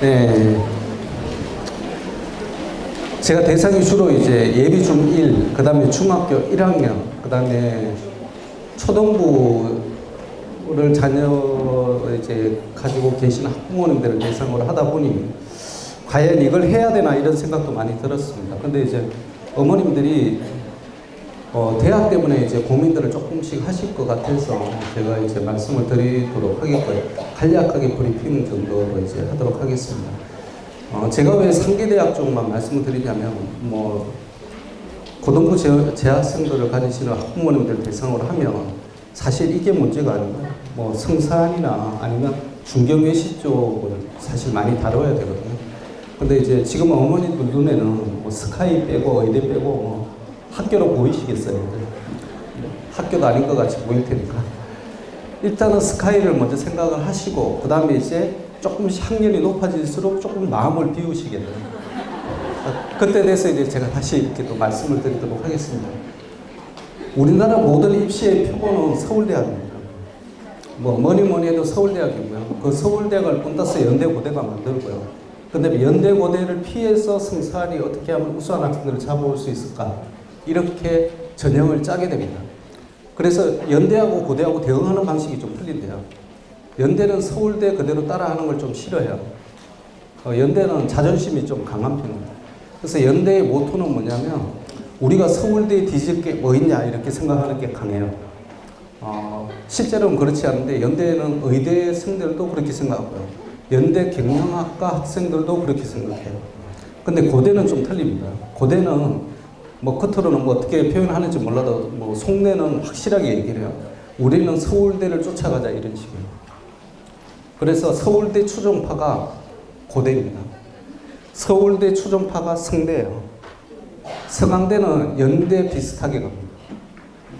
네. 제가 대상이 주로 이제 예비 중1, 그 다음에 중학교 1학년, 그 다음에 초등부를 자녀 이제 가지고 계시는 학부모님들을 대상으로 하다 보니 과연 이걸 해야 되나 이런 생각도 많이 들었습니다. 근데 이제 어머님들이 대학 때문에 이제 고민들을 조금씩 하실 것 같아서 제가 이제 말씀을 드리도록 하겠고요. 간략하게 브리핑 정도로 이제 하도록 하겠습니다. 제가 왜 상계대학 쪽만 말씀을 드리냐면, 고등부 재학생들을 가지시는 학부모님들 대상으로 하면 사실 이게 문제가 아니고, 성산이나 아니면 중경외시 쪽을 사실 많이 다뤄야 되거든요. 근데 이제 지금 어머니들 눈에는 스카이 빼고 의대 빼고 학교로 보이시겠어요? 학교도 아닌 것 같이 보일 테니까. 일단은 스카이를 먼저 생각을 하시고, 그 다음에 이제 조금씩 학년이 높아질수록 조금 마음을 비우시게 돼요. 그때 돼서 이제 제가 다시 이렇게 또 말씀을 드리도록 하겠습니다. 우리나라 모든 입시의 표본은 서울대학입니다. 뭐니 해도 서울대학이고요. 그 서울대학을 본따서 연대고대가 만들고요. 근데 연대고대를 피해서 성산이 어떻게 하면 우수한 학생들을 잡아올 수 있을까? 이렇게 전형을 짜게 됩니다. 그래서 연대하고 고대하고 대응하는 방식이 좀 틀린데요. 연대는 서울대 그대로 따라하는 걸 좀 싫어해요. 연대는 자존심이 좀 강한 편입니다. 그래서 연대의 모토는 뭐냐면 우리가 서울대에 뒤질 게 뭐 있냐 이렇게 생각하는 게 강해요. 실제로는 그렇지 않은데 연대는 의대생들도 그렇게 생각하고요. 연대 경영학과 학생들도 그렇게 생각해요. 근데 고대는 좀 틀립니다. 고대는 겉으로는 어떻게 표현하는지 몰라도 속내는 확실하게 얘기를 해요. 우리는 서울대를 쫓아가자 이런 식이에요. 그래서 서울대 추종파가 고대입니다. 서울대 추종파가 성대예요. 서강대는 연대 비슷하게 갑니다.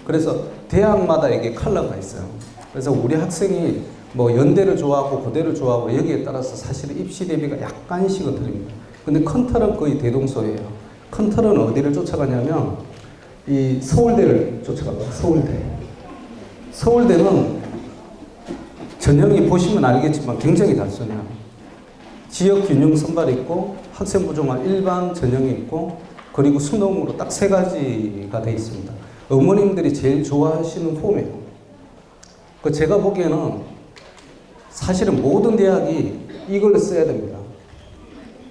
그래서 대학마다 이게 컬러가 있어요. 그래서 우리 학생이 연대를 좋아하고 고대를 좋아하고 여기에 따라서 사실 입시 대비가 약간씩은 틀립니다. 근데 컨트롤은 거의 대동소이해요. 컨트롤은 어디를 쫓아가냐면 이 서울대를 쫓아갑니다. 서울대는 전형이 보시면 알겠지만 굉장히 단순해요. 지역 균형 선발이 있고 학생부 종합 일반 전형이 있고 그리고 수능으로 딱 3가지가 되어 있습니다. 어머님들이 제일 좋아하시는 폼이에요. 제가 보기에는 사실은 모든 대학이 이걸 써야 됩니다.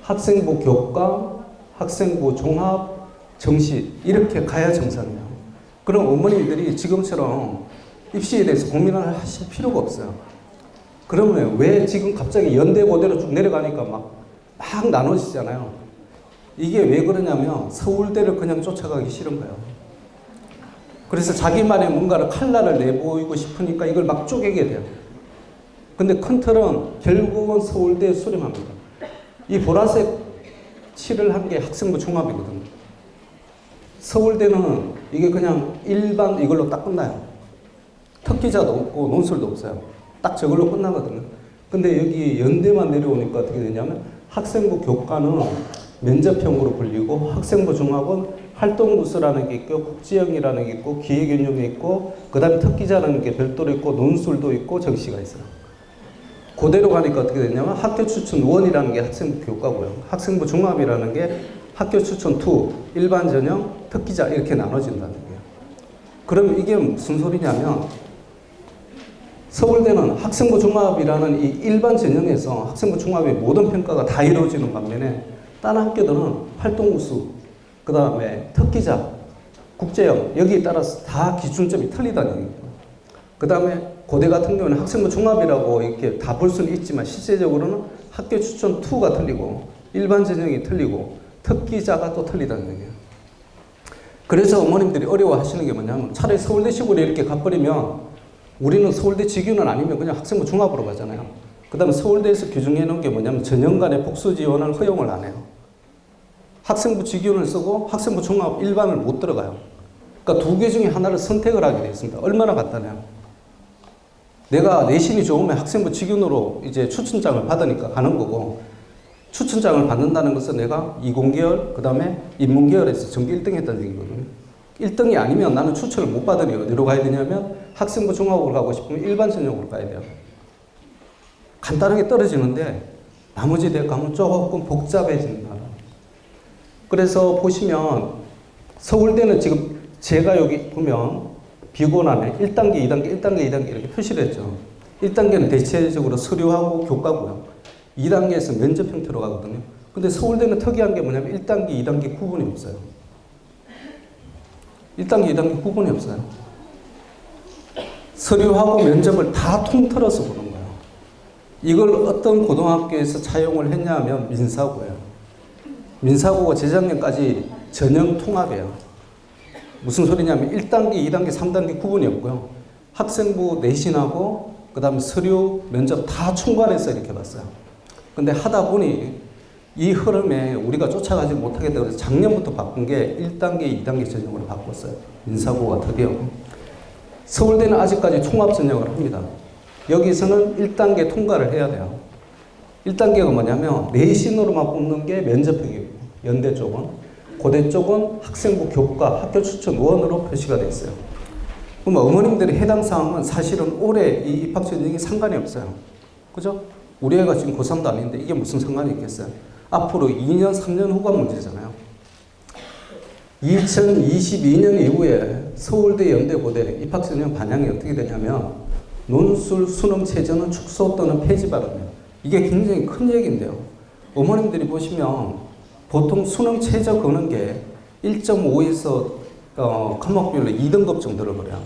학생부 교과, 학생부 종합, 정시 이렇게 가야 정상이에요. 그럼 어머님들이 지금처럼 입시에 대해서 고민을 하실 필요가 없어요. 그러면 왜 지금 갑자기 연대 고대로 쭉 내려가니까 막 나눠지잖아요. 이게 왜 그러냐면 서울대를 그냥 쫓아가기 싫은 거예요. 그래서 자기만의 뭔가를 칼날을 내보이고 싶으니까 이걸 막 쪼개게 돼요. 근데 컨트롤은 결국은 서울대에 수렴합니다. 이 보라색 칠을 한 게 학생부 종합이거든요. 서울대는 이게 그냥 일반 이걸로 딱 끝나요. 특기자도 없고 논술도 없어요. 딱 저걸로 끝나거든요. 근데 여기 연대만 내려오니까 어떻게 되냐면 학생부 교과는 면접형으로 불리고 학생부 종합은 활동부수라는 게 있고 국지형이라는 게 있고 기회균형이 있고 그 다음에 특기자라는 게 별도로 있고 논술도 있고 정시가 있어요. 그대로 가니까 어떻게 되냐면 학교 추천 1이라는 게 학생부 교과고요. 학생부 종합이라는 게 학교 추천 2, 일반 전형, 특기자 이렇게 나눠진다는 거예요. 그럼 이게 무슨 소리냐면 서울대는 학생부 종합이라는 이 일반 전형에서 학생부 종합의 모든 평가가 다 이루어지는 반면에 다른 학교들은 활동우수, 그 다음에 특기자, 국제형 여기에 따라서 다 기준점이 틀리다는 얘기예요. 그 다음에 고대 같은 경우는 학생부 종합이라고 이렇게 다 볼 수는 있지만 실제적으로는 학교 추천 2가 틀리고 일반 전형이 틀리고 특기자가 또 틀리다는 얘기예요. 그래서 어머님들이 어려워하시는 게 뭐냐면 차라리 서울대식으로 이렇게 가버리면 우리는 서울대 직유는 아니면 그냥 학생부 종합으로 가잖아요. 그 다음에 서울대에서 규정해 놓은 게 뭐냐면 전형 간의 복수 지원을 허용을 안 해요. 학생부 직유를 쓰고 학생부 종합 일반을 못 들어가요. 그러니까 2개 중에 하나를 선택을 하게 되어 있습니다. 얼마나 간단해요. 내가 내신이 좋으면 학생부 직윤으로 이제 추천장을 받으니까 가는 거고 추천장을 받는다는 것은 내가 이공계열, 그 다음에 인문계열에서 전교 1등 했다는 얘기거든요. 1등이 아니면 나는 추천을 못 받으니 어디로 가야 되냐면 학생부 종합으로 가고 싶으면 일반 전형으로 가야 돼요. 간단하게 떨어지는데 나머지 대학 가면 조금 복잡해진다. 그래서 보시면 서울대는 지금 제가 여기 보면 비곤안에 1단계, 2단계, 1단계, 2단계 이렇게 표시를 했죠. 1단계는 대체적으로 서류하고 교과고요. 2단계에서 면접 형태로 가거든요. 근데 서울대는 특이한 게 뭐냐면 1단계, 2단계 구분이 없어요. 1단계, 2단계 구분이 없어요. 서류하고 면접을 다 통틀어서 보는 거예요. 이걸 어떤 고등학교에서 차용을 했냐면 민사고예요. 민사고가 재작년까지 전형 통합이에요. 무슨 소리냐면 1단계, 2단계, 3단계 구분이 없고요. 학생부 내신하고 그 다음에 서류, 면접 다 총괄해서 이렇게 봤어요. 근데 하다 보니 이 흐름에 우리가 쫓아가지 못하겠다 그래서 작년부터 바꾼 게 1단계, 2단계 전형으로 바꿨어요. 민사고가 드디어. 서울대는 아직까지 통합 전형을 합니다. 여기서는 1단계 통과를 해야 돼요. 1단계가 뭐냐면 내신으로만 뽑는 게 면접형이고 연대 쪽은, 고대 쪽은 학생부 교과, 학교 추천 원으로 표시가 돼 있어요. 그럼 어머님들의 해당 사항은 사실은 올해 이 입학 전형이 상관이 없어요. 그죠? 우리 애가 지금 고3도 아닌데 이게 무슨 상관이 있겠어요? 앞으로 2년, 3년 후가 문제잖아요. 2022년 이후에 서울대, 연대, 고대 입학 전형 반영이 어떻게 되냐면 논술, 수능 체제는 축소 또는 폐지 발언이에요. 이게 굉장히 큰 얘기인데요. 어머님들이 보시면 보통 수능 최저 거는 게 1.5에서科目별로 2등급 정도를 거래요.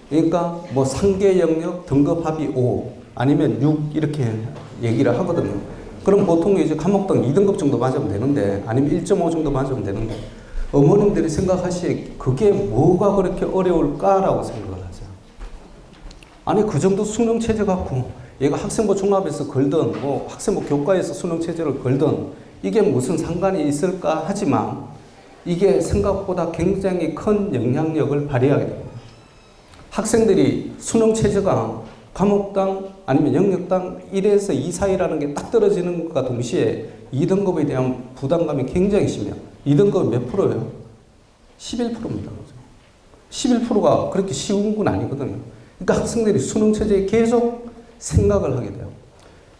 그러니까 뭐 상계 영역 등급 합이 5 아니면 6 이렇게 얘기를 하거든요. 그럼 보통 이제 과목당 2등급 정도 맞으면 되는데 아니면 1.5 정도 맞으면 되는데 어머님들이 생각하시기에 그게 뭐가 그렇게 어려울까라고 생각을 하세요. 아니 그 정도 수능 체제 갖고 얘가 학생부 종합에서 걸든 뭐 학생부 교과에서 수능 체제를 걸든 이게 무슨 상관이 있을까 하지만 이게 생각보다 굉장히 큰 영향력을 발휘하게 됩니다. 학생들이 수능 체제가 과목당 아니면 영역당 1에서 2 사이라는 게 딱 떨어지는 것과 동시에 2등급에 대한 부담감이 굉장히 심해요. 2등급은 몇 프로예요? 11%입니다. 11%가 그렇게 쉬운 건 아니거든요. 그러니까 학생들이 수능 체제에 계속 생각을 하게 돼요.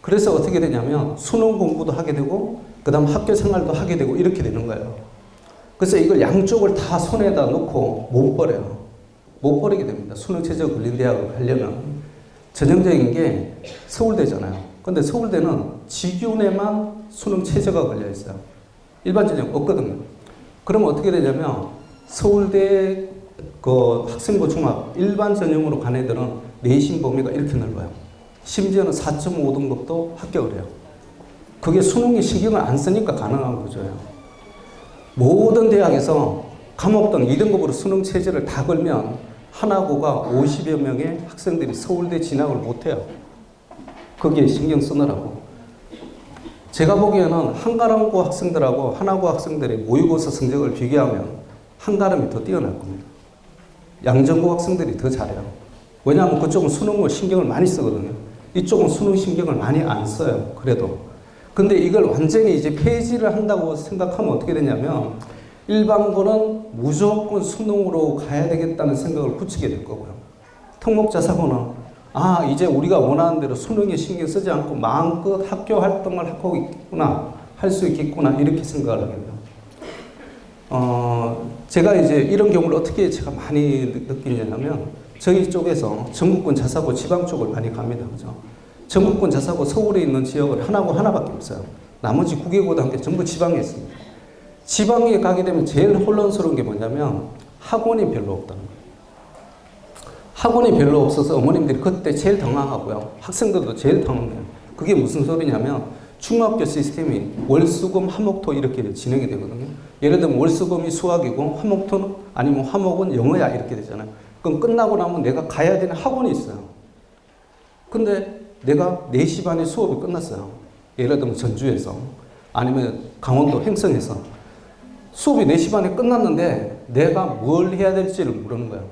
그래서 어떻게 되냐면 수능 공부도 하게 되고 그 다음 학교 생활도 하게 되고 이렇게 되는 거예요. 그래서 이걸 양쪽을 다 손에다 놓고 못 버려요. 못 버리게 됩니다. 수능 체제가 걸린 대학을 가려면. 전형적인 게 서울대잖아요. 근데 서울대는 직윤에만 수능 체제가 걸려 있어요. 일반 전형 없거든요. 그러면 어떻게 되냐면 서울대 그 학생부 종합 일반 전형으로 간 애들은 내신 범위가 이렇게 넓어요. 심지어는 4.5등급도 합격을 해요. 그게 수능에 신경을 안 쓰니까 가능한 구조예요. 모든 대학에서 과목당 2등급으로 수능 체제를 다 걸면 하나고가 50여 명의 학생들이 서울대 진학을 못해요. 거기에 신경 쓰느라고. 제가 보기에는 한가람고 학생들하고 하나고 학생들의 모의고사 성적을 비교하면 한가람이 더 뛰어날 겁니다. 양전고 학생들이 더 잘해요. 왜냐하면 그쪽은 수능을 신경을 많이 쓰거든요. 이쪽은 수능 신경을 많이 안 써요. 그래도. 근데 이걸 완전히 이제 폐지를 한다고 생각하면 어떻게 되냐면 일반고는 무조건 수능으로 가야 되겠다는 생각을 굳히게 될 거고요. 특목자사고는 이제 우리가 원하는 대로 수능에 신경 쓰지 않고 마음껏 학교 활동을 하고 있구나, 할 수 있겠구나 이렇게 생각을 하게 돼요. 제가 이제 이런 경우를 어떻게 제가 많이 느끼냐면 저희 쪽에서 전국권 자사고 지방 쪽을 많이 갑니다. 그죠? 전국권 자사고 서울에 있는 지역은 하나고 하나밖에 없어요. 나머지 9개 고등학교 전부 지방에 있습니다. 지방에 가게 되면 제일 혼란스러운 게 뭐냐면 학원이 별로 없다는 거예요. 학원이 별로 없어서 어머님들이 그때 제일 당황하고요. 학생들도 제일 당황해요. 그게 무슨 소리냐면 중학교 시스템이 월수금 화목토 이렇게 진행이 되거든요. 예를 들면 월수금이 수학이고 화목토는 아니면 화목은 영어야 이렇게 되잖아요. 그럼 끝나고 나면 내가 가야 되는 학원이 있어요. 근데 내가 4시 반에 수업이 끝났어요. 예를 들면 전주에서 아니면 강원도 횡성에서 수업이 4시 반에 끝났는데 내가 뭘 해야 될지를 모르는 거예요.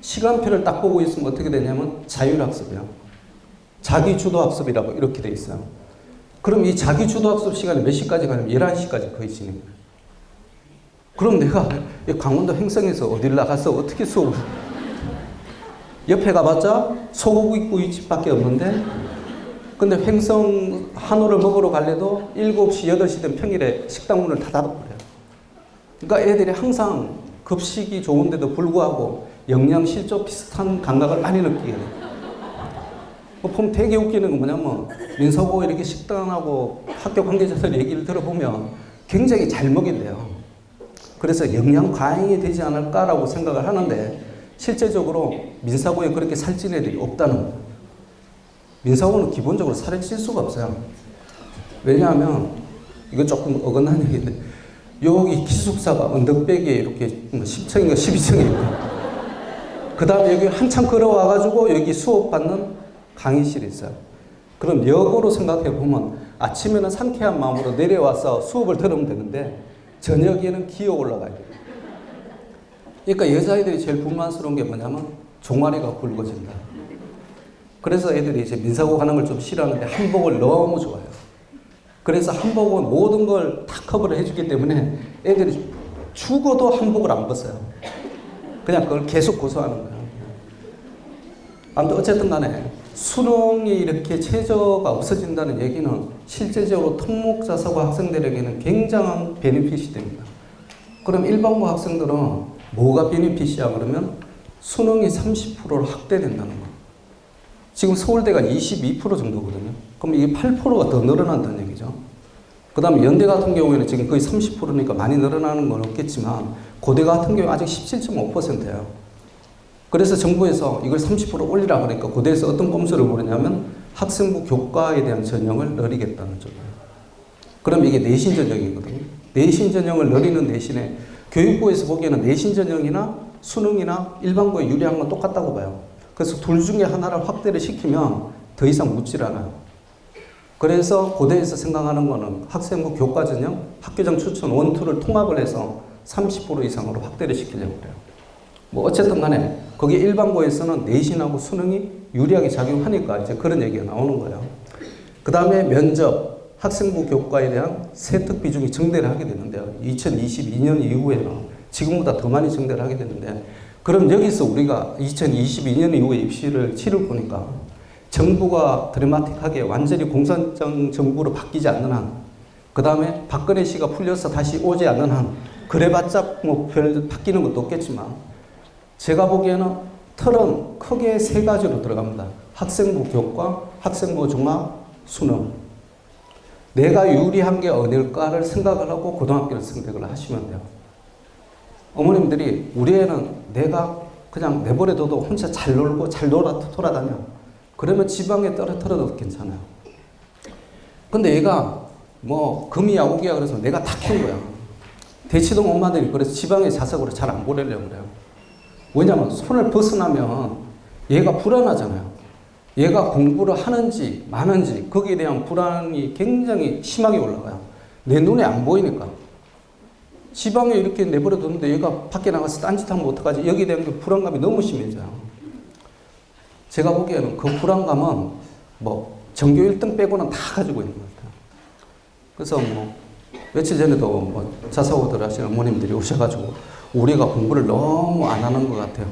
시간표를 딱 보고 있으면 어떻게 되냐면 자율학습이요. 자기주도학습이라고 이렇게 돼 있어요. 그럼 이 자기주도학습 시간이 몇 시까지 가냐면 11시까지 거의 진행해요. 그럼 내가 강원도 횡성에서 어디를 나가서 어떻게 수업을 옆에 가봤자 소고기 구이집밖에 없는데 근데 횡성 한우를 먹으러 갈래도 7시, 8시 된 평일에 식당 문을 다 닫아버려요. 그러니까 애들이 항상 급식이 좋은데도 불구하고 영양 실조 비슷한 감각을 많이 느끼게 돼요. 보면 되게 웃기는 건 뭐냐면 민서고 이렇게 식당하고 학교 관계자들 얘기를 들어보면 굉장히 잘 먹인대요. 그래서 영양 과잉이 되지 않을까라고 생각을 하는데 실제적으로 민사고에 그렇게 살찐 애들이 없다는 거예요. 민사고는 기본적으로 살이 찔 수가 없어요. 왜냐하면 이거 조금 어긋난 얘기인데 여기 기숙사가 언덕배기에 이렇게 10층인가 12층이에요. 그 다음에 여기 한참 걸어와가지고 여기 수업받는 강의실이 있어요. 그럼 역으로 생각해 보면 아침에는 상쾌한 마음으로 내려와서 수업을 들으면 되는데 저녁에는 기어 올라가야 돼요. 그러니까 여자애들이 제일 불만스러운 게 뭐냐면 종아리가 굵어진다. 그래서 애들이 이제 민사고 가는 걸 좀 싫어하는데 한복을 너무 좋아해요. 그래서 한복은 모든 걸 다 커버를 해주기 때문에 애들이 죽어도 한복을 안 벗어요. 그냥 그걸 계속 고수하는 거예요. 아무튼 어쨌든 간에 수능이 이렇게 최저가 없어진다는 얘기는 실제적으로 특목자사고 학생들에게는 굉장한 베네핏이 됩니다. 그럼 일반고 학생들은 뭐가 베네핏이야 그러면 수능이 30%로 확대된다는 거. 지금 서울대가 22% 정도거든요. 그럼 이게 8%가 더 늘어난다는 얘기죠. 그 다음에 연대 같은 경우에는 지금 거의 30%니까 많이 늘어나는 건 없겠지만 고대 같은 경우 아직 17.5%예요. 그래서 정부에서 이걸 30% 올리라 그러니까 고대에서 어떤 꼼수를 부르냐면 학생부 교과에 대한 전형을 늘리겠다는 쪽이에요. 그럼 이게 내신 전형이거든요. 내신 전형을 늘리는 대신에 교육부에서 보기에는 내신 전형이나 수능이나 일반고에 유리한 건 똑같다고 봐요. 그래서 둘 중에 하나를 확대를 시키면 더 이상 묻질 않아요. 그래서 고대에서 생각하는 거는 학생부 교과 전형, 학교장 추천 원투를 통합을 해서 30% 이상으로 확대를 시키려고 그래요. 뭐 어쨌든 간에 거기 일반고에서는 내신하고 수능이 유리하게 작용하니까 이제 그런 얘기가 나오는 거예요. 그 다음에 면접, 학생부 교과에 대한 세특 비중이 증대를 하게 되는데요. 2022년 이후에는 지금보다 더 많이 증대를 하게 되는데 그럼 여기서 우리가 2022년 이후에 입시를 치를 거니까 정부가 드라마틱하게 완전히 공산당 정부로 바뀌지 않는 한, 그 다음에 박근혜 씨가 풀려서 다시 오지 않는 한, 그래봤자 뭐 별 바뀌는 것도 없겠지만 제가 보기에는 틀은 크게 세 가지로 들어갑니다. 학생부 교과, 학생부 종합, 수능. 내가 유리한 게 어딜까를 생각을 하고 고등학교를 선택을 하시면 돼요. 어머님들이 우리 애는 내가 그냥 내버려둬도 혼자 잘 놀고 잘 돌아다녀. 그러면 지방에 떨어뜨려도 괜찮아요. 근데 얘가 뭐 금이야 오기야 그래서 내가 다 키운 거야. 대치동 엄마들이 그래서 지방에 자석으로 잘 안 보내려고 그래요. 왜냐면 손을 벗어나면 얘가 불안하잖아요. 얘가 공부를 하는지 마는지 거기에 대한 불안이 굉장히 심하게 올라가요. 내 눈에 안 보이니까. 지방에 이렇게 내버려 뒀는데 얘가 밖에 나가서 딴짓하면 어떡하지? 여기에 대한 그 불안감이 너무 심해져요. 제가 보기에는 그 불안감은 뭐 전교 1등 빼고는 다 가지고 있는 것 같아요. 그래서 뭐 며칠 전에도 뭐 자사고들 하시는 어머님들이 오셔가지고 우리가 공부를 너무 안 하는 것 같아요.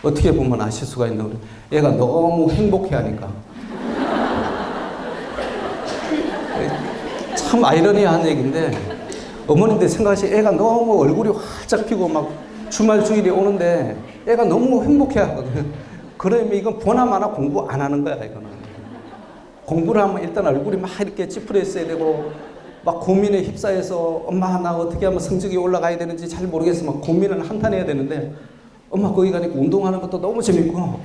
어떻게 보면 아실 수가 있는데 애가 너무 행복해하니까. 참 아이러니한 얘기인데 어머님들 생각하시 애가 너무 얼굴이 활짝 피고 막 주말 주일에 오는데 애가 너무 행복해하거든요. 그러면 이건 보나마나 공부 안 하는 거야 이거는. 공부를 하면 일단 얼굴이 막 이렇게 찌푸려 있어야 되고 막 고민에 휩싸여서 엄마 나 어떻게 하면 성적이 올라가야 되는지 잘 모르겠으면 고민을 한탄해야 되는데 엄마 거기 가니까 운동하는 것도 너무 재밌고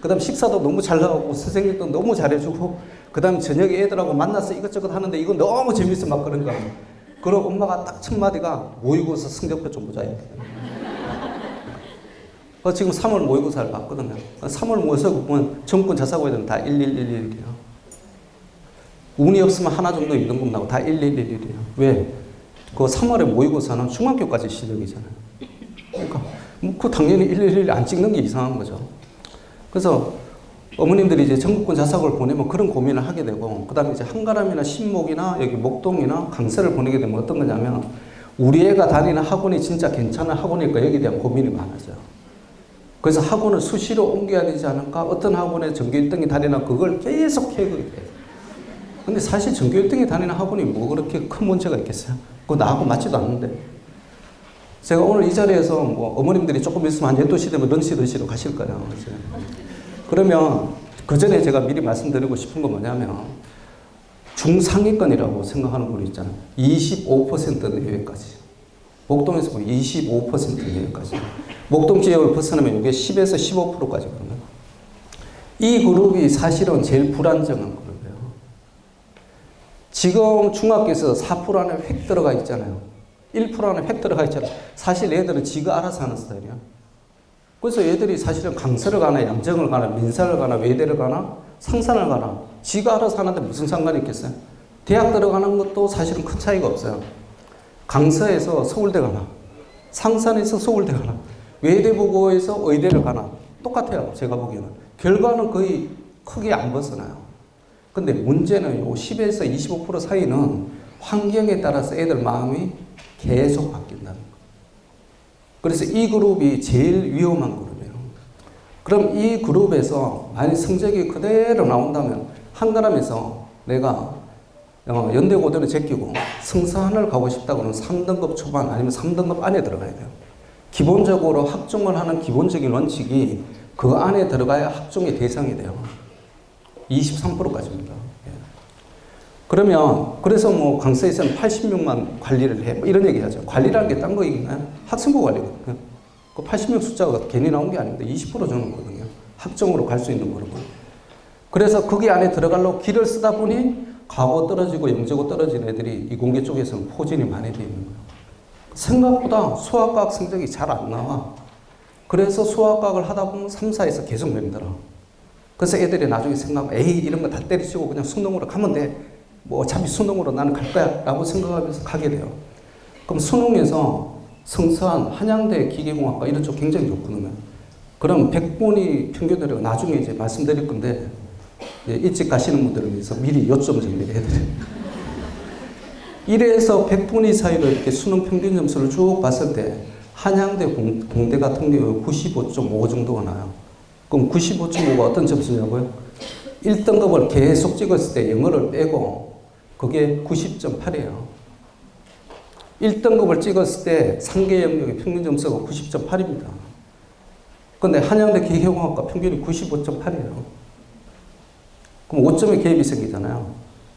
그 다음 식사도 너무 잘 나오고 선생님도 너무 잘해주고 그 다음 저녁에 애들하고 만나서 이것저것 하는데 이거 너무 재밌어 막 그런 거야. 그럼 엄마가 딱 첫 마디가 모의고사 성적표 좀 보자 이렇게. 지금 3월 모의고사를 봤거든요. 3월 모의고사 보면 전국권 자사고에는 다 1111이에요. 운이 없으면 하나 정도 임등급 나고 다 1111이에요. 왜? 그 3월에 모의고사는 중학교까지 시력이잖아요. 그러니까 그 당연히 111 안 찍는 게 이상한 거죠. 그래서 어머님들이 이제 전국권 자사고를 보내면 그런 고민을 하게 되고 그 다음에 이제 한가람이나 신목이나 여기 목동이나 강서를 보내게 되면 어떤 거냐면 우리 애가 다니는 학원이 진짜 괜찮은 학원일까 여기에 대한 고민이 많아져요. 그래서 학원을 수시로 옮겨야 되지 않을까? 어떤 학원에 전교 1등이 다니나 그걸 계속 해결해요. 근데 사실 전교 1등에 다니는 학원이 뭐 그렇게 큰 문제가 있겠어요? 그거 나하고 맞지도 않는데. 제가 오늘 이 자리에서 뭐 어머님들이 조금 있으면 한 12시 되면 런치로 가실 거예요. 그러면 그 전에 제가 미리 말씀드리고 싶은 건 뭐냐면 중상위권이라고 생각하는 분이 있잖아요. 25% 내외까지. 목동에서 보면 25% 내외까지. 목동 지역을 벗어나면 이게 10에서 15%까지거든요. 이 그룹이 사실은 제일 불안정한 그룹이에요. 지금 중학교에서 4% 안에 획 들어가 있잖아요. 1% 안에 획 들어가 있잖아요. 사실 얘들은 지가 알아서 하는 스타일이야. 그래서 얘들이 사실은 강서를 가나 양정을 가나 민사를 가나 외대를 가나 상산을 가나 지가 알아서 하는데 무슨 상관이 있겠어요? 대학 들어가는 것도 사실은 큰 차이가 없어요. 강서에서 서울대 가나 상산에서 서울대 가나 외대부고에서 의대를 가나 똑같아요. 제가 보기에는. 결과는 거의 크게 안 벗어나요. 근데 문제는 요 10에서 25% 사이는 환경에 따라서 애들 마음이 계속 바뀐다는 거예요. 그래서 이 그룹이 제일 위험한 그룹이에요. 그럼 이 그룹에서 만약 성적이 그대로 나온다면 한가람에서 내가 연대고대를 제끼고 성사한을 가고 싶다 그러면 3등급 초반 아니면 3등급 안에 들어가야 돼요. 기본적으로 학종을 하는 기본적인 원칙이 그 안에 들어가야 학종의 대상이 돼요. 23%까지입니다. 그러면 그래서 뭐 강서에서는 86만 관리를 해. 뭐 이런 얘기 하죠. 관리라는 게 딴 거 얘기나요? 학생부 관리거든요. 그 80명 숫자가 괜히 나온 게 아닙니다. 20% 주는 거거든요. 학종으로 갈 수 있는 거라고. 그래서 거기 안에 들어가려고 길을 쓰다 보니 과고 떨어지고 영재고 떨어진 애들이 이공계 쪽에서는 포진이 많이 되어 있는 거예요. 생각보다 수학과학 성적이 잘 안 나와. 그래서 수학과학을 하다 보면 3, 4에서 계속 내리더라. 그래서 애들이 나중에 생각하면 에이 이런 거 다 때려치고 그냥 수능으로 가면 돼. 뭐 어차피 수능으로 나는 갈 거야 라고 생각하면서 가게 돼요. 그럼 수능에서 성서한 한양대 기계공학과 이런 쪽 굉장히 좋거든요. 그럼 100분이 평균 내려가 나중에 이제 말씀드릴 건데 일찍 가시는 분들을 위해서 미리 요점 정리를 해드려요. 1에서 100분위 사이로 이렇게 수능 평균 점수를 쭉 봤을 때 한양대 공대 같은 경우에 95.5 정도가 나요. 그럼 95.5가 어떤 점수냐고요? 1등급을 계속 찍었을 때 영어를 빼고 그게 90.8이에요. 1등급을 찍었을 때 상계 영역의 평균 점수가 90.8입니다. 근데 한양대 기계공학과 평균이 95.8이에요. 그럼 5점의 갭이 생기잖아요.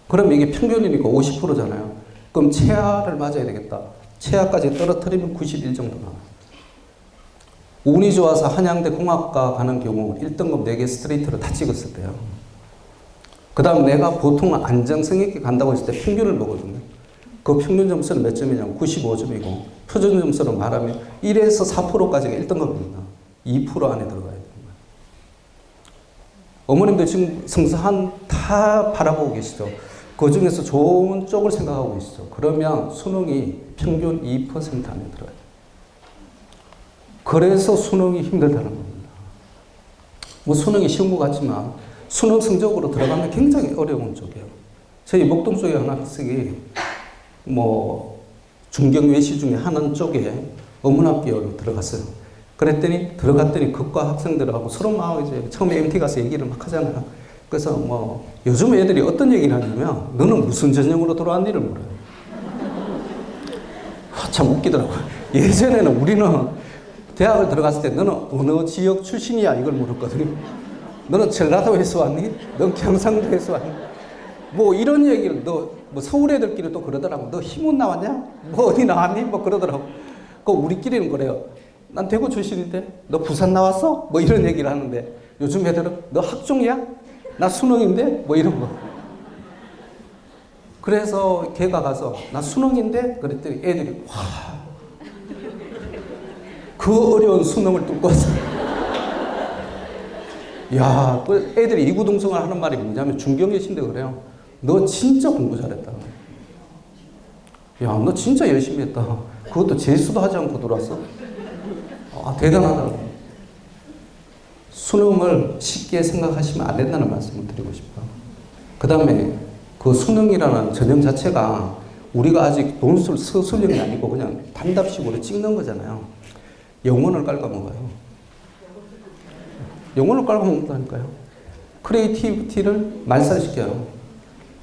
그럼 이게 평균이니까 50%잖아요. 그럼 최하를 맞아야 되겠다. 최하까지 떨어뜨리면 91 정도 나와요. 운이 좋아서 한양대 공학과 가는 경우 1등급 4개 스트레이트로 다 찍었을 때요. 그 다음 내가 보통 안정성 있게 간다고 했을 때 평균을 보거든요. 그 평균 점수는 몇 점이냐면 95점이고 표준 점수로 말하면 1에서 4%까지가 1등급입니다. 2% 안에 들어가야 되는 거예요. 어머님들 지금 성서한 다 바라보고 계시죠? 그 중에서 좋은 쪽을 생각하고 계시죠? 그러면 수능이 평균 2% 안에 들어가요. 그래서 수능이 힘들다는 겁니다. 뭐 수능이 쉬운 것 같지만 수능 성적으로 들어가면 굉장히 어려운 쪽이에요. 저희 목동 쪽에 한 학생이 뭐 중경 외시 중에 하는 쪽에 어문학계열로 들어갔어요. 그랬더니 들어갔더니 그과 학생들하고 서로 막 이제 처음에 MT 가서 얘기를 막 하잖아요. 그래서 뭐 요즘 애들이 어떤 얘기를 하냐면 너는 무슨 전형으로 들어왔니를 물어요. 참 웃기더라고요. 예전에는 우리는 대학을 들어갔을 때 너는 어느 지역 출신이야 이걸 물었거든요. 너는 전라도에서 왔니? 넌 경상도에서 왔니? 뭐 이런 얘기를 너 뭐 서울 애들끼리 또 그러더라고. 너 힘은 나왔냐? 뭐 어디 나왔니? 뭐 그러더라고. 그 우리끼리는 그래요. 난 대구 출신인데 너 부산 나왔어? 뭐 이런 얘기를 하는데 요즘 애들은 너 학종이야? 나 수능인데? 뭐 이런 거. 그래서 걔가 가서 나 수능인데? 그랬더니 애들이 와. 그 어려운 수능을 뚫고 왔어. 야, 그 애들이 이구동성을 하는 말이 뭐냐면 중경외신데 그래요. 너 진짜 공부 잘했다. 야, 너 진짜 열심히 했다. 그것도 재수도 하지 않고 들어왔어. 아, 대단하다. 수능을 쉽게 생각하시면 안 된다는 말씀을 드리고 싶어요. 그 다음에 그 수능이라는 전형 자체가 우리가 아직 논술 서술형이 아니고 그냥 단답식으로 찍는 거잖아요. 영혼을 깔아먹어요. 영혼을 깔아먹는다니까요. 크리에이티비티를 말살시켜요.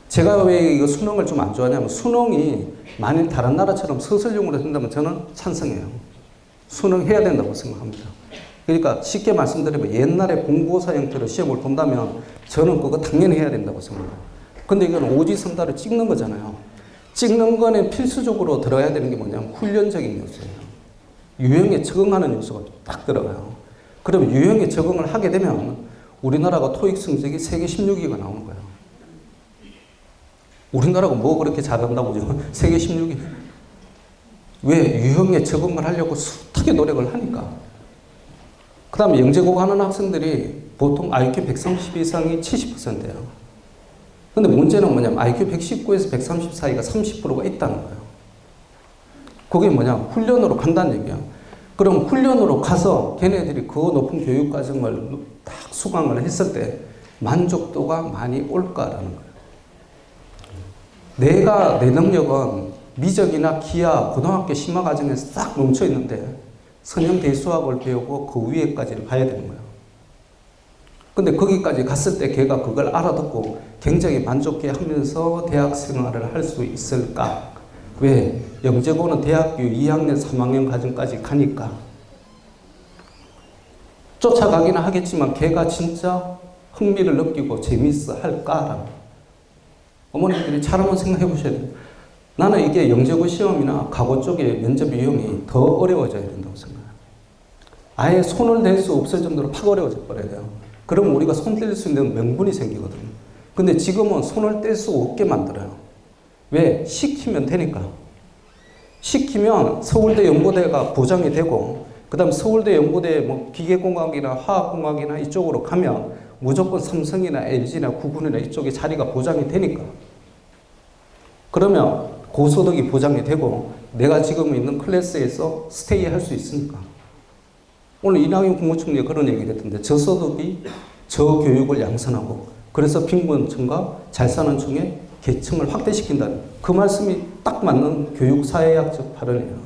제가 왜 이거 수능을 좀 안 좋아하냐면 수능이 만일 다른 나라처럼 서술형으로 된다면 저는 찬성해요. 수능 해야 된다고 생각합니다. 그러니까 쉽게 말씀드리면 옛날에 공고사 형태로 시험을 본다면 저는 그거 당연히 해야 된다고 생각해요. 근데 이건 오지선다를 찍는 거잖아요. 찍는 거는 필수적으로 들어야 되는 게 뭐냐면 훈련적인 요소예요. 유형에 적응하는 요소가 딱 들어가요. 그럼 유형에 적응을 하게 되면 우리나라가 토익 성적이 세계 16위가 나오는 거예요. 우리나라가 뭐 그렇게 잘한다고요? 세계 16위. 왜? 유형에 적응을 하려고 숱하게 노력을 하니까. 그 다음에 영재고 하는 학생들이 보통 IQ 130 이상이 70%예요. 근데 문제는 뭐냐면 IQ 119에서 130 사이가 30%가 있다는 거예요. 그게 뭐냐? 훈련으로 간다는 얘기야. 그럼 훈련으로 가서 걔네들이 그 높은 교육 과정을 딱 수강을 했을 때 만족도가 많이 올까라는 거예요. 내 능력은 미적이나 기하, 고등학교 심화 과정에서 딱 멈춰 있는데 선형대 수학을 배우고 그 위에까지를 가야 되는 거예요. 근데 거기까지 갔을 때 걔가 그걸 알아듣고 굉장히 만족해 하면서 대학 생활을 할 수 있을까? 왜? 영재고는 대학교 2학년, 3학년 과정까지 가니까. 쫓아가기는 하겠지만 걔가 진짜 흥미를 느끼고 재밌어 할까라는. 어머님들이 잘 한번 생각해 보셔야 돼요. 나는 이게 영재고 시험이나 과거 쪽의 면접 유형이 더 어려워져야 된다고 생각해요. 아예 손을 댈 수 없을 정도로 팍 어려워져 버려야 돼요. 그럼 우리가 손 뗄 수 있는 명분이 생기거든요. 근데 지금은 손을 뗄 수 없게 만들어요. 왜? 시키면 되니까. 시키면 서울대 연고대가 보장이 되고, 그 다음 서울대 연고대 뭐 기계공학이나 화학공학이나 이쪽으로 가면 무조건 삼성이나 LG나 구군이나 이쪽에 자리가 보장이 되니까. 그러면 고소득이 보장이 되고 내가 지금 있는 클래스에서 스테이 할 수 있으니까. 오늘 이낙연 국무총리가 그런 얘기를 했던데 저소득이 저교육을 양산하고 그래서 빈곤층과 잘 사는 층의 계층을 확대시킨다는 그 말씀이 딱 맞는 교육사회학적 발언이에요.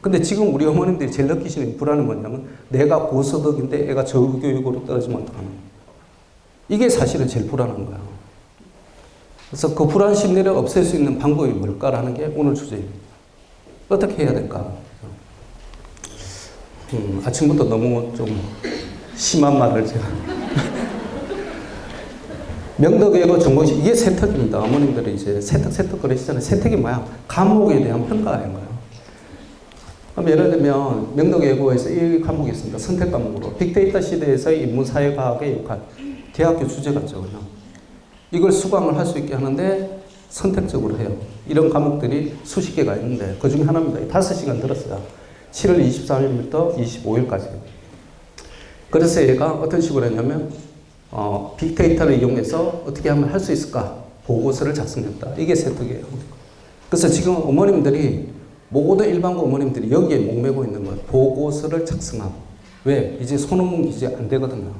근데 지금 우리 어머님들이 제일 느끼시는 불안은 뭐냐면 내가 고소득인데 애가 저교육으로 떨어지면 어떡하나. 이게 사실은 제일 불안한 거예요. 그래서 그 불안 심리를 없앨 수 있는 방법이 뭘까라는 게 오늘 주제입니다. 어떻게 해야 될까? 아침부터 너무 좀 심한 말을 제가. 명덕외고 전공식, 이게 세특입니다. 어머님들이 이제 세특 그러시잖아요. 세특이 뭐야? 과목에 대한 평가하는 거예요. 그럼 예를 들면 명덕외고에서 이 과목이 있습니다. 선택 과목으로. 빅데이터 시대에서의 인문사회과학의 역할. 대학교 주제가죠. 이걸 수강을 할 수 있게 하는데 선택적으로 해요. 이런 과목들이 수십 개가 있는데 그 중에 하나입니다. 5시간 들었어요. 7월 23일부터 25일까지. 그래서 얘가 어떤 식으로 했냐면 빅데이터를 이용해서 어떻게 하면 할 수 있을까? 보고서를 작성했다. 이게 세특이에요. 그래서 지금 어머님들이 모든 일반고 어머님들이 여기에 목매고 있는 거예요. 보고서를 작성하고. 왜? 이제 소논문 기재 안 되거든요.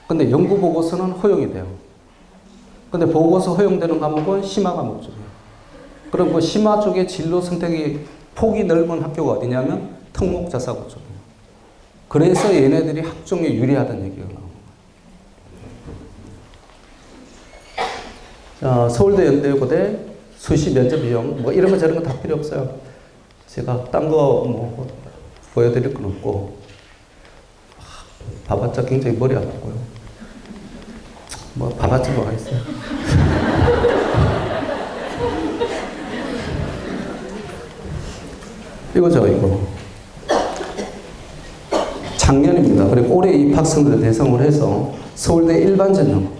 근데 연구 보고서는 허용이 돼요. 근데 보고서 허용되는 과목은 심화 과목 쪽이에요. 그럼 그 심화 쪽의 진로 선택이 폭이 넓은 학교가 어디냐면 특목자사고 쪽이에요. 그래서 얘네들이 학종에 유리하다는 얘기가 나옵니다. 자, 서울대 연대고대 수시 면접 비용 뭐 이런 거 저런 거 다 필요 없어요. 제가 딴 거 뭐 보여드릴 건 없고 봐봤자 굉장히 머리 아프고요. 뭐 봐봤자 뭐가 있어요. 이거죠, 이거. 작년입니다. 그리고 올해 입학생들 대상으로 해서 서울대 일반 전형,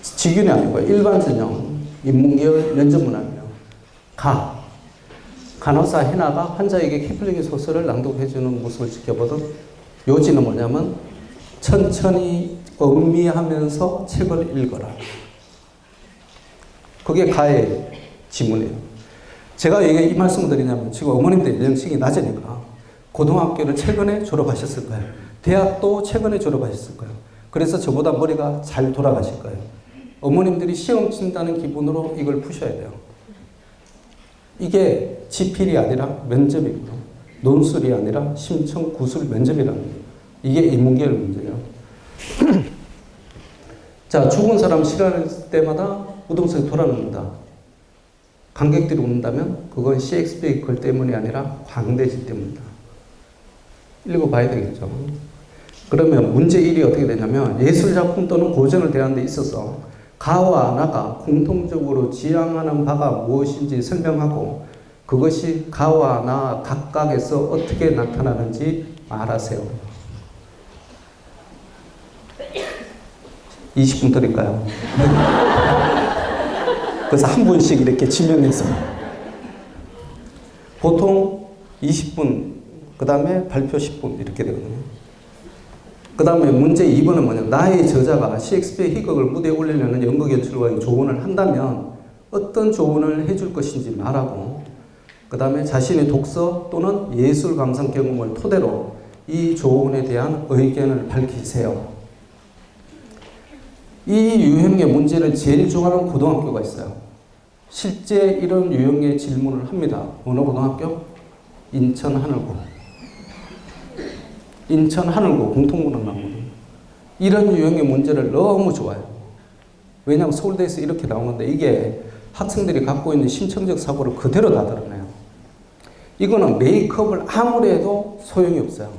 직윤이 아니고 일반 전형, 인문계열 면접문항이에요. 간호사 해나가 환자에게 키플링의 소설을 낭독해주는 모습을 지켜보던 요지는 뭐냐면 천천히 음미하면서 책을 읽어라. 그게 가의 지문이에요. 제가 왜 이 말씀을 드리냐면 지금 어머님들 연령층이 낮으니까 고등학교를 최근에 졸업하셨을 거예요. 대학도 최근에 졸업하셨을 거예요. 그래서 저보다 머리가 잘 돌아가실 거예요. 어머님들이 시험 친다는 기분으로 이걸 푸셔야 돼요. 이게 지필이 아니라 면접이고요. 논술이 아니라 심층 구술 면접이라는 거예요. 이게 인문계열 문제예요. 자, 죽은 사람 실현할 때마다 우등석에 돌아눕는다. 관객들이 웃는다면 그건 셰익스피어의 글 때문이 아니라 광대지 때문이다. 읽어봐야 되겠죠. 그러면 문제 1이 어떻게 되냐면 예술작품 또는 고전을 대하는 데 있어서 가와 나가 공통적으로 지향하는 바가 무엇인지 설명하고 그것이 가와 나 각각에서 어떻게 나타나는지 말하세요. 20분 드릴까요? 그래서 한 분씩 이렇게 지명해서 보통 20분 그 다음에 발표 10분 이렇게 되거든요. 그 다음에 문제 2번은 뭐냐, 나의 저자가 셰익스피어 희극을 무대에 올리려는 연극 연출가에게 조언을 한다면 어떤 조언을 해줄 것인지 말하고 그 다음에 자신의 독서 또는 예술 감상 경험을 토대로 이 조언에 대한 의견을 밝히세요. 이 유형의 문제를 제일 좋아하는 고등학교가 있어요. 실제 이런 유형의 질문을 합니다. 어느 고등학교? 인천 하늘고. 인천 하늘고 공통문학 나오거든요. 이런 유형의 문제를 너무 좋아해요. 왜냐하면 서울대에서 이렇게 나오는데 이게 학생들이 갖고 있는 심층적 사고를 그대로 다 드러내요. 이거는 메이크업을 아무리 해도 소용이 없어요.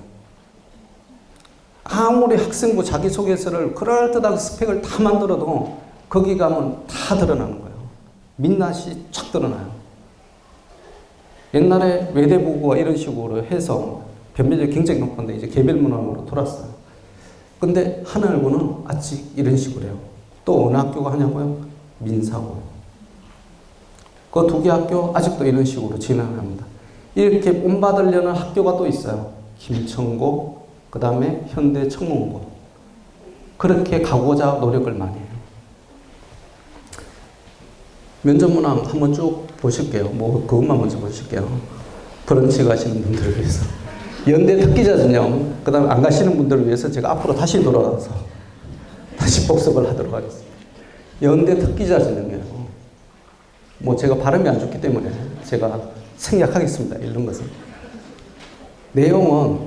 아무리 학생부 자기소개서를 그럴듯하게 스펙을 다 만들어도 거기 가면 다 드러나는 거예요. 민낯이 쫙 드러나요. 옛날에 외대부고가 이런 식으로 해서 변별력이 굉장히 높은데 이제 개별문항으로 돌았어요. 근데 하늘고는 아직 이런 식으로 해요. 또 어느 학교가 하냐고요? 민사고. 그 두 개 학교 아직도 이런 식으로 진행을 합니다. 이렇게 본받으려는 학교가 또 있어요. 김천고, 그 다음에 현대청문고. 그렇게 가고자 노력을 많이 해요. 면접문항 한번 쭉 보실게요. 뭐 그것만 먼저 보실게요. 브런치 가시는 분들을 위해서. 연대 특기자 전형, 그 다음에 안 가시는 분들을 위해서 제가 앞으로 다시 돌아가서 다시 복습을 하도록 하겠습니다. 연대 특기자 전형이에요. 뭐 제가 발음이 안 좋기 때문에 제가 생략하겠습니다. 이런 것은. 내용은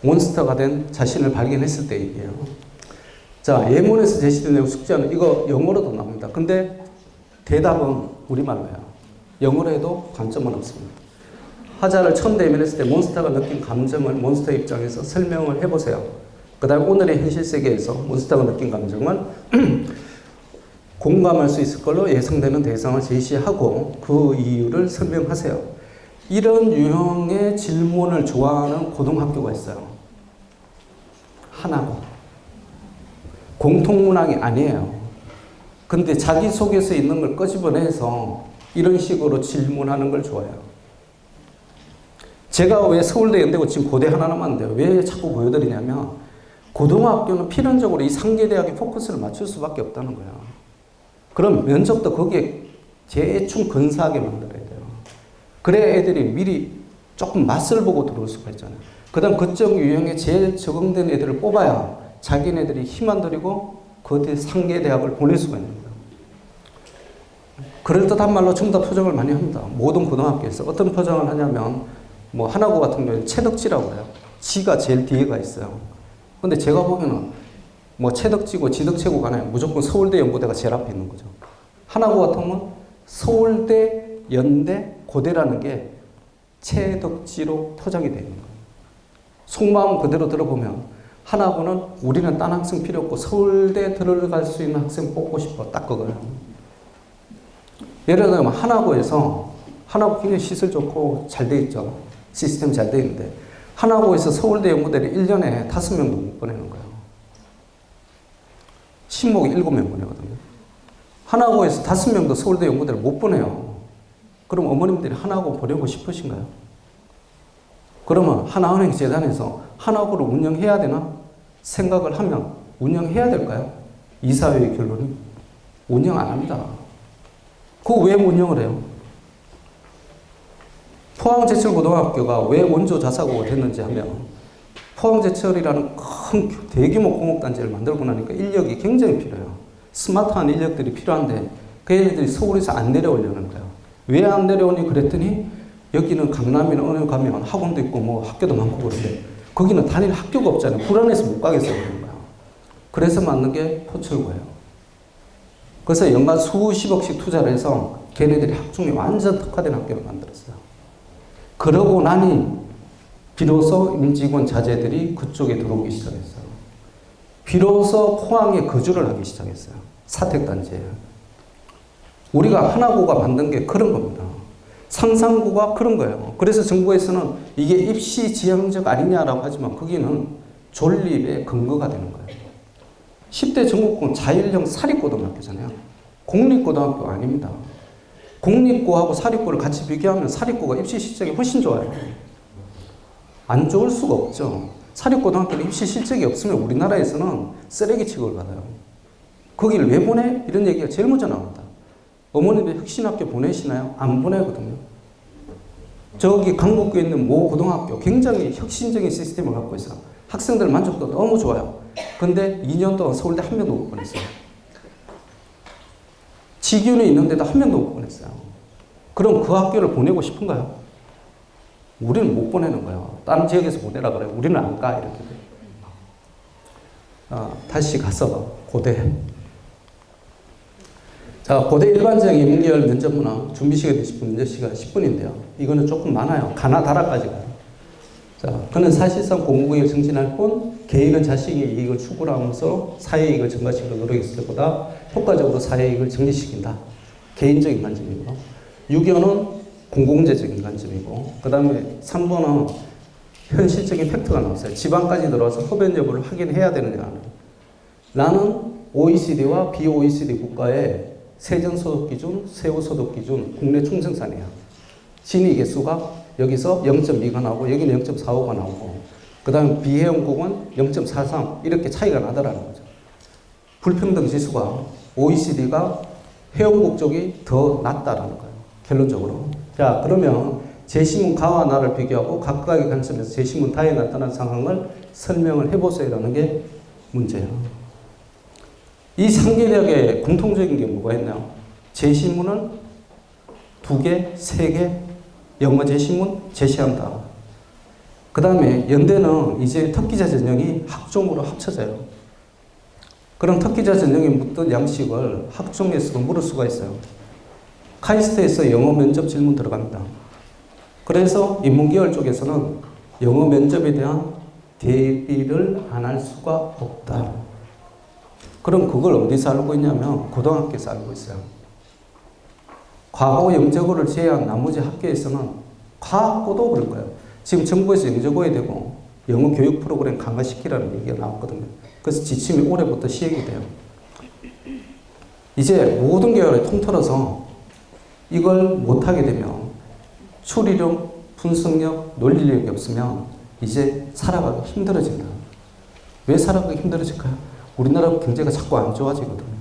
몬스터가 된 자신을 발견했을 때 얘기예요. 자, 예문에서 제시된 내용 숙제는 이거 영어로도 나옵니다. 근데 대답은 우리말로 해요. 영어로 해도 관점은 없습니다. 화자를 처음 대면했을 때 몬스터가 느낀 감정을 몬스터 입장에서 설명을 해보세요. 그 다음 오늘의 현실 세계에서 몬스터가 느낀 감정을 공감할 수 있을 걸로 예상되는 대상을 제시하고 그 이유를 설명하세요. 이런 유형의 질문을 좋아하는 고등학교가 있어요. 하나고. 공통문항이 아니에요. 근데 자기소개서에 있는 걸 끄집어내서 이런 식으로 질문하는 걸 좋아해요. 제가 왜 서울대 연대고 지금 고대 하나 남았는데 왜 자꾸 보여드리냐면 고등학교는 필연적으로 이 상계대학에 포커스를 맞출 수밖에 없다는 거예요. 그럼 면접도 거기에 대충 근사하게 만들어야 돼요. 그래야 애들이 미리 조금 맛을 보고 들어올 수가 있잖아요. 그 다음 그쪽 유형에 제일 적응된 애들을 뽑아야 자기네들이 힘 안 들이고 그 상계대학을 보낼 수가 있는 거예요. 그럴듯한 말로 전부 다 표정을 많이 합니다. 모든 고등학교에서 어떤 표정을 하냐면 뭐 하나고 같은 경우는 채덕지라고 해요. 지가 제일 뒤에가 있어요. 근데 제가 보면은 뭐 채덕지고 지덕체고 간에 무조건 서울대 연고대가 제일 앞에 있는 거죠. 하나고 같은 경우는 서울대, 연대, 고대라는 게 채덕지로 포장이 되어 있는 거예요. 속마음 그대로 들어보면 하나고는 우리는 딴 학생 필요 없고 서울대 들어갈 수 있는 학생 뽑고 싶어. 딱 그거예요. 예를 들면 하나고에서 하나고 굉장히 시설 좋고 잘 돼 있죠. 시스템 잘 돼 있는데 하나고에서 서울대 연구대를 1년에 5명도 못 보내는 거예요. 신목이 7명 보내거든요. 하나고에서 5명도 서울대 연구대를 못 보내요. 그럼 어머님들이 하나고 보내고 싶으신가요? 그러면 하나은행 재단에서 하나고를 운영해야 되나 생각을 하면 운영해야 될까요? 이사회의 결론이 운영 안 합니다. 그거 왜 운영을 해요? 포항제철고등학교가 왜 원조 자사고가 됐는지 하면 포항제철이라는 큰 대규모 공업단지를 만들고 나니까 인력이 굉장히 필요해요. 스마트한 인력들이 필요한데 그 애들이 서울에서 안 내려오려는 거예요. 왜 안 내려오니 그랬더니 여기는 강남이나 어느 가면 학원도 있고 뭐 학교도 많고 그런데 거기는 단일 학교가 없잖아요. 불안해서 못 가겠어요. 그런 거예요. 그래서 만든 게 포철고예요. 그래서 연간 수십억씩 투자를 해서 걔네들이 학종이 완전 특화된 학교를 만들었어요. 그러고 나니 비로소 임직원 자제들이 그쪽에 들어오기 시작했어요. 비로소 포항에 거주를 하기 시작했어요. 사택단지에. 우리가 하나고가 만든 게 그런 겁니다. 상상고가 그런 거예요. 그래서 정부에서는 이게 입시 지향적 아니냐라고 하지만 거기는 존립의 근거가 되는 거예요. 10대 전국은 자율형 사립고등학교잖아요. 공립고등학교 아닙니다. 공립고하고 사립고를 같이 비교하면 사립고가 입시 실적이 훨씬 좋아요. 안 좋을 수가 없죠. 사립고등학교는 입시 실적이 없으면 우리나라에서는 쓰레기 취급을 받아요. 거기를 왜 보내? 이런 얘기가 제일 먼저 나옵니다. 어머니들 혁신학교 보내시나요? 안 보내거든요. 저기 강북구에 있는 모 고등학교 굉장히 혁신적인 시스템을 갖고 있어요. 학생들 만족도 너무 좋아요. 근데 2년 동안 서울대 한 명도 못 보냈어요. 지균이 있는데도 한 명도 못 보냈어요. 그럼 그 학교를 보내고 싶은가요? 우리는 못 보내는 거예요. 다른 지역에서 보내라 그래요. 우리는 안 가. 이렇게 돼요. 다시 가서 고대. 자, 고대 일반적인 인문계열 면접 문항 준비 시간 20분, 면접 시간 10분인데요. 이거는 조금 많아요. 가나다라까지 가요. 자, 그는 사실상 공부에 정진할 뿐 개인은 자식의 이익을 추구하면서 사회 이익을 증가시키려 노력했을 때보다 효과적으로 사회 이익을 증진시킨다. 개인적인 관점이고, 유교는 공공재적인 관점이고, 그 다음에 3번은 현실적인 팩트가 나왔어요. 지방까지 들어와서 흡연 여부를 확인해야 되느냐. 나는 OECD와 BOECD 국가의 세전소득 기준, 세후소득 기준, 국내 총생산이야. 진위 개수가 여기서 0.2가 나오고 여기는 0.45가 나오고 그 다음에 비회원국은 0.43 이렇게 차이가 나더라는 거죠. 불평등 지수가 OECD가 회원국 쪽이 더 낮다라는 거예요. 결론적으로. 자, 그러면 제시문 가와 나를 비교하고 각각의 관점에서 제시문 다에 나타난 상황을 설명을 해보세요라는 게 문제예요. 이 상계력의 공통적인 게 뭐가 있나요? 제시문은 2개, 3개, 영어 제시문 제시한다. 그 다음에 연대는 이제 특기자 전형이 학종으로 합쳐져요. 그럼 특기자 전형에 묻던 양식을 학종에서도 물을 수가 있어요. 카이스트에서 영어 면접 질문 들어갑니다. 그래서 인문계열 쪽에서는 영어 면접에 대한 대비를 안 할 수가 없다. 그럼 그걸 어디서 알고 있냐면 고등학교에서 알고 있어요. 과거 영재고를 제외한 나머지 학교에서는 과학고도 그럴 거예요. 지금 정부에서 영재고에 대고 영어 교육 프로그램 강화시키라는 얘기가 나왔거든요. 그래서 지침이 올해부터 시행이 돼요. 이제 모든 계열을 통틀어서 이걸 못하게 되면 추리력, 분석력, 논리력이 없으면 이제 살아가기 힘들어진다. 왜 살아가기 힘들어질까요? 우리나라 경제가 자꾸 안 좋아지거든요.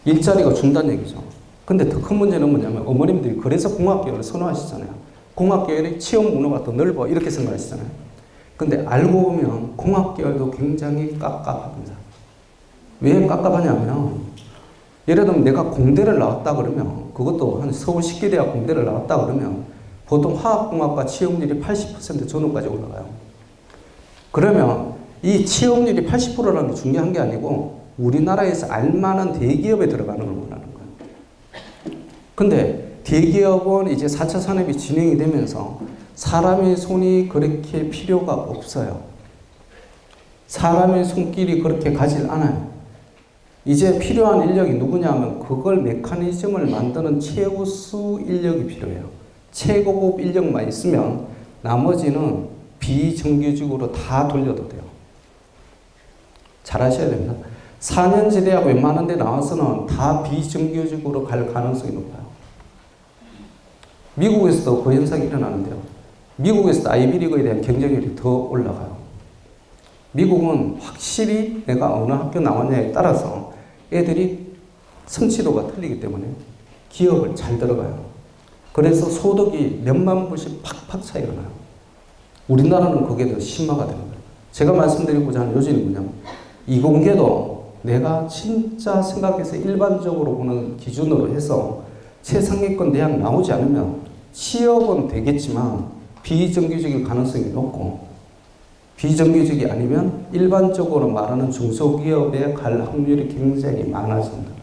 일자리가 준다는 얘기죠. 근데 더 큰 문제는 뭐냐면 어머님들이 그래서 공학계열을 선호하시잖아요. 공학계열의 취업 문화가 더 넓어 이렇게 생각하시잖아요. 근데 알고 보면 공학계열도 굉장히 깝깝합니다. 왜 깝깝하냐면 예를 들면 내가 공대를 나왔다 그러면 그것도 한 서울 식기대학 공대를 나왔다 그러면 보통 화학공학과 취업률이 80% 전후까지 올라가요. 그러면 이 취업률이 80%라는 게 중요한 게 아니고 우리나라에서 알만한 대기업에 들어가는 걸 원하는 거예요. 근데 대기업은 이제 4차 산업이 진행이 되면서 사람의 손이 그렇게 필요가 없어요. 사람의 손길이 그렇게 가질 않아요. 이제 필요한 인력이 누구냐 하면 그걸 메커니즘을 만드는 최우수 인력이 필요해요. 최고급 인력만 있으면 나머지는 비정규직으로 다 돌려도 돼요. 잘 하셔야 됩니다. 4년제 대학 웬만한 데 나와서는 다 비정규직으로 갈 가능성이 높아요. 미국에서도 그 현상이 일어나는데요. 미국에서도 아이비리그에 대한 경쟁률이 더 올라가요. 미국은 확실히 내가 어느 학교 나왔냐에 따라서 애들이 성취도가 틀리기 때문에 기업을 잘 들어가요. 그래서 소득이 몇만 불씩 팍팍 차이가 나요. 우리나라는 그게 더 심화가 되는 거예요. 제가 말씀드리고자 하는 요지는 뭐냐면 이공계도 내가 진짜 생각해서 일반적으로 보는 기준으로 해서 최상위권 대학 나오지 않으면 취업은 되겠지만 비정규직일 가능성이 높고 비정규직이 아니면 일반적으로 말하는 중소기업에 갈 확률이 굉장히 많아진다.